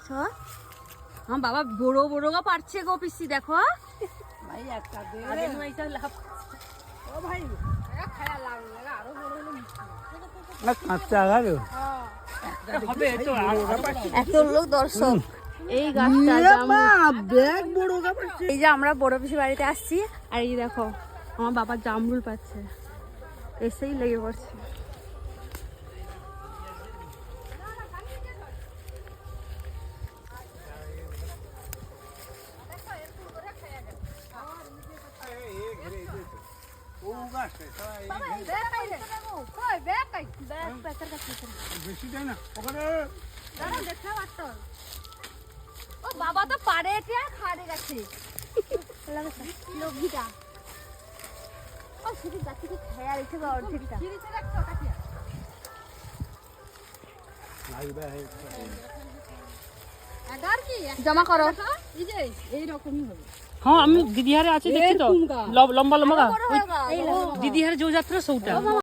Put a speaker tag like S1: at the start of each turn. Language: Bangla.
S1: দেখছো আমার বাবা বড় বড় গা পারছে গো পিসি দেখো
S2: ভাই একটা দে
S1: আগে নয় এটা লাভ
S2: ও ভাই
S1: এটা খায়া লাগবে আরো বড় হলে
S3: কাঁচা গাড়ো
S2: হবে তো
S1: এত লোক দর্শক এই গাছটা
S2: ব্যাগ বড় গাছ
S1: এই যে আমরা বড় পিসি বাড়িতে আসছি আর এই দেখো আমার বাবা জামরুল পাচ্ছে এসেই লেগে পড়ছে
S3: বেশি দেয় না ওখানে
S1: ও বাবা তো পারে এটা খাড়ে গেছে লোভিটা ও শুধু গাছে কি খেয়া রেখে বা অর্ধেকটা জমা করো
S2: এই যে এই রকমই হবে
S4: হ্যাঁ আমি দিদিহারে আছি দেখছি তো লম্বা লম্বা গা
S1: বড় হয়ে গেল
S4: দিদিহারে যে যাত্রা সৌটা